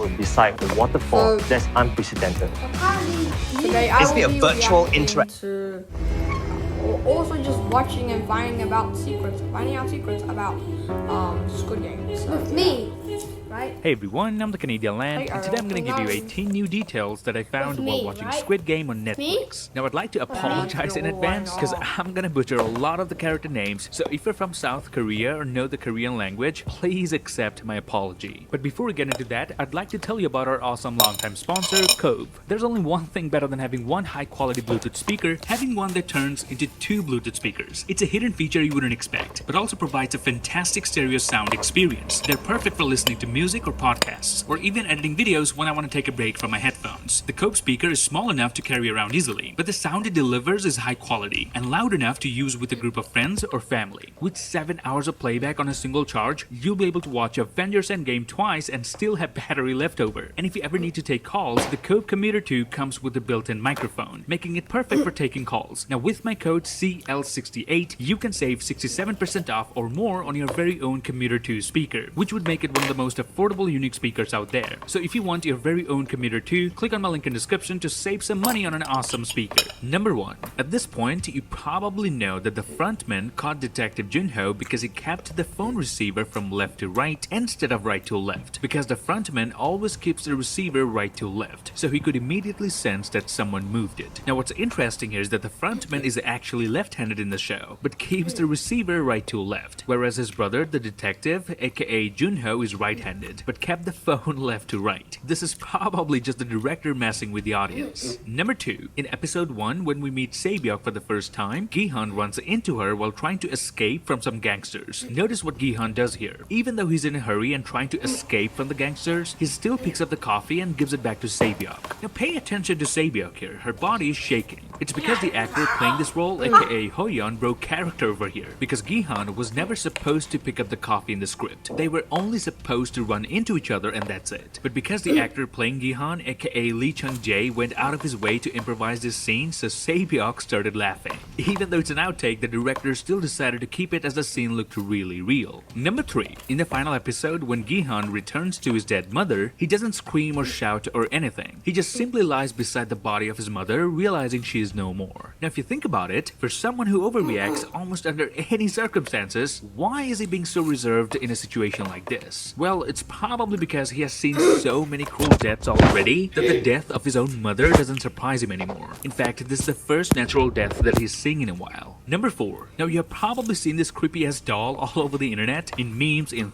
beside the waterfall that's unprecedented. Today I Is it a will be virtual reacting to also just watching and finding out secrets about Squid Game. So, With me. right? Hey everyone, I'm the Canadian Land, and today I'm going to give you 18 new details that I found With while me, watching right? Squid Game on Netflix. Now I'd like to apologize in advance because I'm going to butcher a lot of the character names, so if you're from South Korea or know the Korean language, please accept my apology. But before we get into that, I'd like to tell you about our awesome longtime sponsor, Cove. There's only one thing better than having one high-quality Bluetooth speaker, having one that turns into two Bluetooth speakers. It's a hidden feature you wouldn't expect, but also provides a fantastic stereo sound experience. They're perfect for listening to music or podcasts, or even editing videos when I want to take a break from my headphones. The Cove speaker is small enough to carry around easily, but the sound it delivers is high quality and loud enough to use with a group of friends or family. With 7 hours of playback on a single charge, you'll be able to watch Avengers Endgame twice and still have battery left over. And if you ever need to take calls, the Cove Commuter 2 comes with a built-in microphone, making it perfect for taking calls. Now with my code CL68, you can save 67% off or more on your very own Commuter 2 speaker, which would make it one of the most affordable unique speakers out there. So if you want your very own Commuter 2, click on my link in the description to save some money on an awesome speaker. Number 1. At this point, you probably know that the frontman caught Detective Junho because he kept the phone receiver from left to right instead of right to left, because the frontman always keeps the receiver right to left, so he could immediately sense that someone moved it. Now what's interesting here is that the frontman is actually left-handed in the show, but keeps the receiver right to left, whereas his brother, the detective, aka Junho, is right-handed, but kept the phone left to right. This is probably just the director messing with the audience. Number 2. In episode 1, when we meet Saebyok for the first time, Gihan runs into her while trying to escape from some gangsters. Notice what Gihan does here. Even though he's in a hurry and trying to escape from the gangsters, he still picks up the coffee and gives it back to Saebyok. Now pay attention to Saebyok here. Her body is shaking. It's because the actor playing this role, aka Hoyeon, broke character over here, because Gihan was never supposed to pick up the coffee in the script. They were only supposed to run into each other and that's it. But because the actor playing Gihan, aka Lee Chung-jae, went out of his way to improvise this scene, so Saebyok started laughing. Even though it's an outtake, the director still decided to keep it as the scene looked really real. Number 3. In the final episode, when Gihan returns to his dead mother, he doesn't scream or shout or anything. He just simply lies beside the body of his mother, realizing she is no more. Now if you think about it, for someone who overreacts almost under any circumstances, why is he being so reserved in a situation like this? Well, it's probably because he has seen so many cruel deaths already that the death of his own mother doesn't surprise him anymore. In fact, this is the first natural death that he's seeing in a while. Number 4. Now you have probably seen this creepy ass doll all over the internet, in memes, in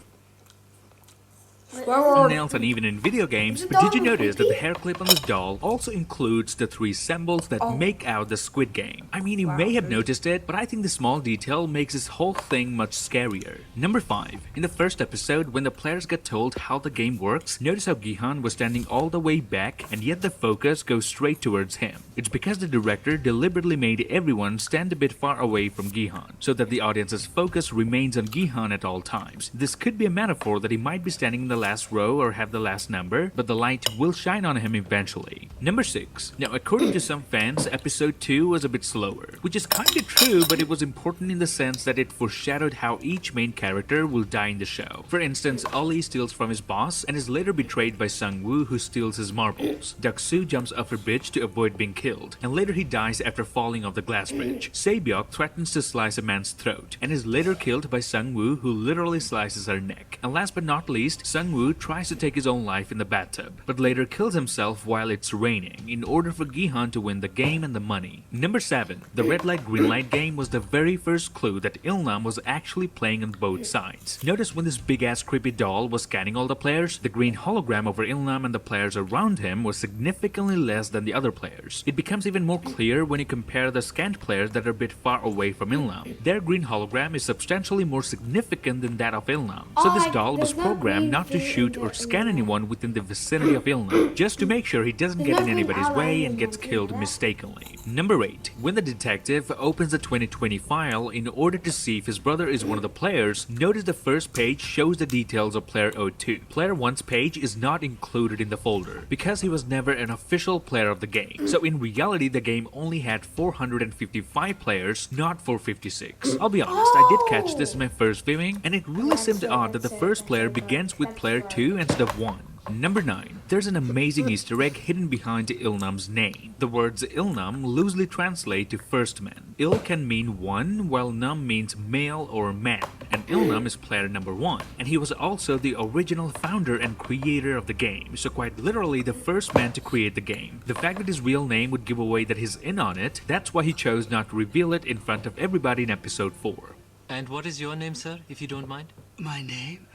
thumbnails, and even in video games, but did you notice that the hair clip on this doll also includes the 3 symbols that make out the Squid Game? I mean, you may have noticed it, but I think the small detail makes this whole thing much scarier. Number 5. In the first episode, when the players get told how the game works, notice how Gihan was standing all the way back and yet the focus goes straight towards him. It's because the director deliberately made everyone stand a bit far away from Gihan, so that the audience's focus remains on Gihan at all times. This could be a metaphor that he might be standing in the last row or have the last number, but the light will shine on him eventually. Number 6. Now according to some fans, episode 2 was a bit slower, which is kinda true, but it was important in the sense that it foreshadowed how each main character will die in the show. For instance, Ali steals from his boss and is later betrayed by Sung-woo, who steals his marbles. Dak-soo jumps off a bridge to avoid being killed, and later he dies after falling off the glass bridge. Saebyok threatens to slice a man's throat, and is later killed by Sung-woo, who literally slices her neck. And last but not least, Sung-woo tries to take his own life in the bathtub, but later kills himself while it's raining in order for Gihan to win the game and the money. Number 7. The red light green light game was the very first clue that Ilnam was actually playing on both sides. Notice when this big ass creepy doll was scanning all the players, the green hologram over Ilnam and the players around him was significantly less than the other players. It becomes even more clear when you compare the scanned players that are a bit far away from Ilnam. Their green hologram is substantially more significant than that of Ilnam, so this doll was programmed not to shoot or scan anyone within the vicinity of Ilnam, just to make sure he doesn't get in anybody's way and gets killed mistakenly. Number 8. When the detective opens the 2020 file in order to see if his brother is one of the players, notice the first page shows the details of player 02. Player 1's page is not included in the folder because he was never an official player of the game. So in reality, the game only had 455 players, not 456. I'll be honest, I did catch this in my first viewing, and it really seemed odd that the first player begins with player 2 instead of 1. Number 9. There's an amazing Easter egg hidden behind Ilnam's name. The words Ilnam loosely translate to first man. Il can mean one, while Num means male or man, and Ilnam is player number 1, and he was also the original founder and creator of the game, so quite literally the first man to create the game. The fact that his real name would give away that he's in on it, that's why he chose not to reveal it in front of everybody in episode 4. And what is your name, sir, if you don't mind? My name?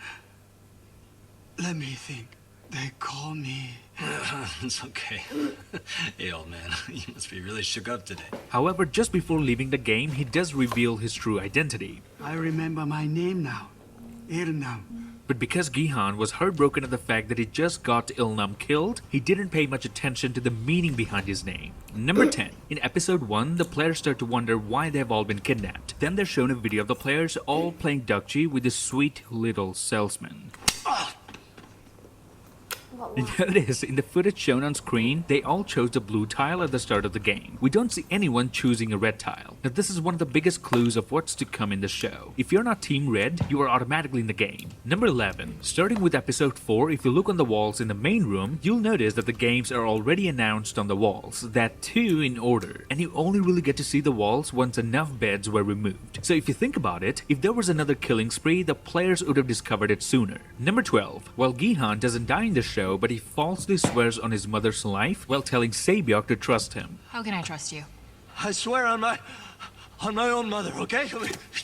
Let me think. They call me... It's okay. Hey, old man, you must be really shook up today. However, just before leaving the game, he does reveal his true identity. I remember my name now. Ilnam. But because Gihan was heartbroken at the fact that he just got Ilnam killed, he didn't pay much attention to the meaning behind his name. Number 10. In episode 1, the players start to wonder why they've all been kidnapped. Then they're shown a video of the players all playing Dukchi with this sweet little salesman. Notice, in the footage shown on screen, they all chose the blue tile at the start of the game. We don't see anyone choosing a red tile. Now this is one of the biggest clues of what's to come in the show. If you're not Team Red, you are automatically in the game. Number 11. Starting with episode 4, if you look on the walls in the main room, you'll notice that the games are already announced on the walls, that too in order. And you only really get to see the walls once enough beds were removed. So if you think about it, if there was another killing spree, the players would have discovered it sooner. Number 12. While Gihan doesn't die in the show, but he falsely swears on his mother's life while telling Sabyok to trust him. How can I trust you? I swear on my own mother, okay?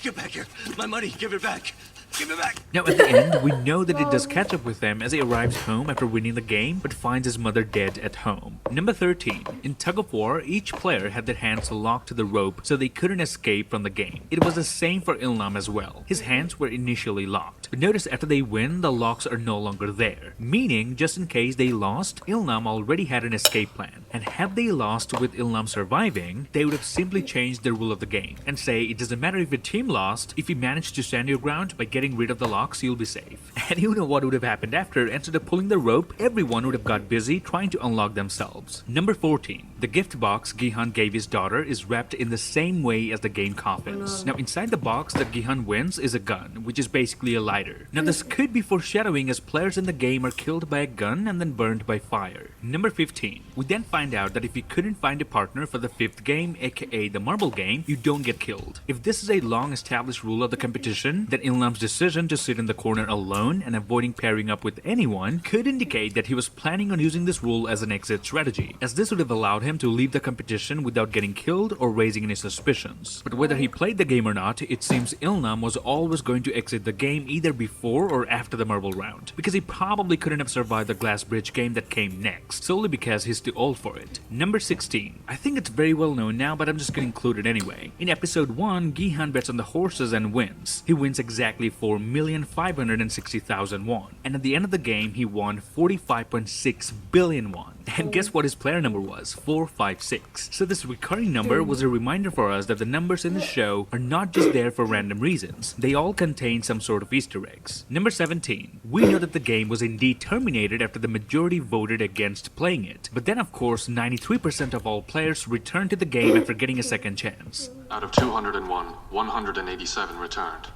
Get back here. My money, give it back. Give it back. Now at the end, we know that it does catch up with him as he arrives home after winning the game, but finds his mother dead at home. Number 13. In Tug of War, each player had their hands locked to the rope so they couldn't escape from the game. It was the same for Ilnam as well. His hands were initially locked, but notice after they win, the locks are no longer there. Meaning, just in case they lost, Ilnam already had an escape plan. And had they lost with Ilnam surviving, they would have simply changed the rule of the game and say it doesn't matter if your team lost, if you manage to stand your ground by getting rid of the locks, you'll be safe. And you know what would have happened after. Instead of pulling the rope, everyone would have got busy trying to unlock themselves. Number 14. The gift box Gihan gave his daughter is wrapped in the same way as the game coffins. Now inside the box that Gihan wins is a gun, which is basically a lighter. Now this could be foreshadowing as players in the game are killed by a gun and then burned by fire. Number 15. We then find out that if you couldn't find a partner for the 5th game, aka the marble game, you don't get killed. If this is a long established rule of the competition, then Ilnam's decision to sit in the corner alone and avoiding pairing up with anyone could indicate that he was planning on using this rule as an exit strategy, as this would have allowed him to leave the competition without getting killed or raising any suspicions. But whether he played the game or not, it seems Ilnam was always going to exit the game either before or after the marble round, because he probably couldn't have survived the glass bridge game that came next, solely because he's too old for it. Number 16. I think it's very well known now, but I'm just gonna include it anyway. In episode 1, Gihan bets on the horses and wins. He wins exactly 4,560,000 won, and at the end of the game he won 45.6 billion won. And guess what his player number was? 456. So this recurring number was a reminder for us that the numbers in the show are not just there for random reasons. They all contain some sort of Easter eggs. Number 17. We know that the game was indeed terminated after the majority voted against playing it. But then of course 93% of all players returned to the game after getting a second chance. Out of 201, 187 returned.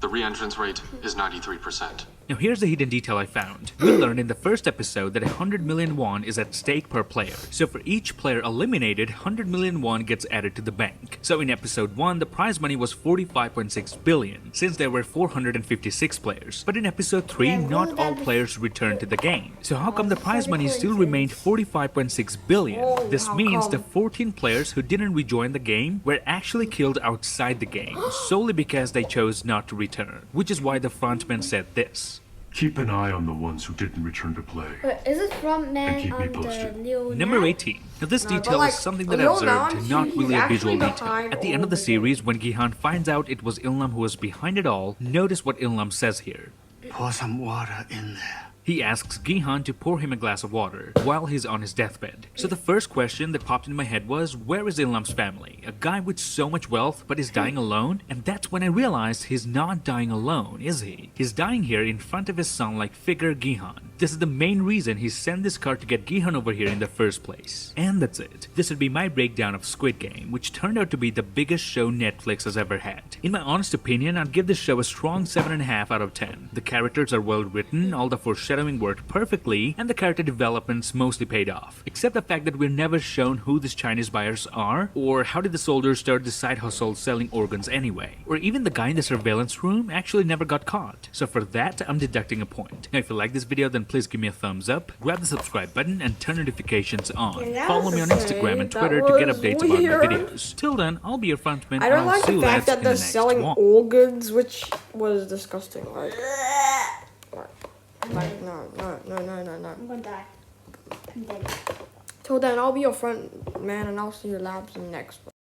The re-entrance rate is 93%. Now here's the hidden detail I found. We learned in the first episode that 100 million won is at stake per player. So for each player eliminated, 100 million won gets added to the bank. So in episode 1, the prize money was 45.6 billion, since there were 456 players. But in episode 3, not all players returned to the game. So how come the prize money still remained 45.6 billion? This means the 14 players who didn't rejoin the game were actually killed outside the game, solely because they chose not to return. Which is why the frontman said this. Keep an eye on the ones who didn't return to play. Is it from man And keep me on posted. the new Number net? 18. Now this No, but detail like, is something that I Leonan, observed, not he's really a visual actually detail. behind At the end of the all of series, when Gihan finds out it was Ilnam who was behind it all, notice what Ilnam says here. Pour some water in there. He asks Gihan to pour him a glass of water while he's on his deathbed. So the first question that popped in my head was, where is Ilnam's family? A guy with so much wealth but is dying alone? And that's when I realized he's not dying alone, is he? He's dying here in front of his son-like figure Gihan. This is the main reason he sent this card to get Gihan over here in the first place. And that's it. This would be my breakdown of Squid Game, which turned out to be the biggest show Netflix has ever had. In my honest opinion, I'd give this show a strong 7.5 out of 10. The characters are well written, all the foreshadowing foreshadowing worked perfectly, and the character developments mostly paid off. Except the fact that we're never shown who these Chinese buyers are, or how did the soldiers start this side hustle selling organs anyway, or even the guy in the surveillance room actually never got caught. So for that, I'm deducting a point. Now if you like this video, then please give me a thumbs up, grab the subscribe button, and turn notifications on. Follow me on Instagram and Twitter to get updates about my videos. Till then, I'll be your frontman. I don't I'll like see the you fact lads that in they're the next selling one. organs, which was disgusting. Like no. I'm gonna die. I'm dead. Till then, I'll be your front man, and I'll see your labs in the next one.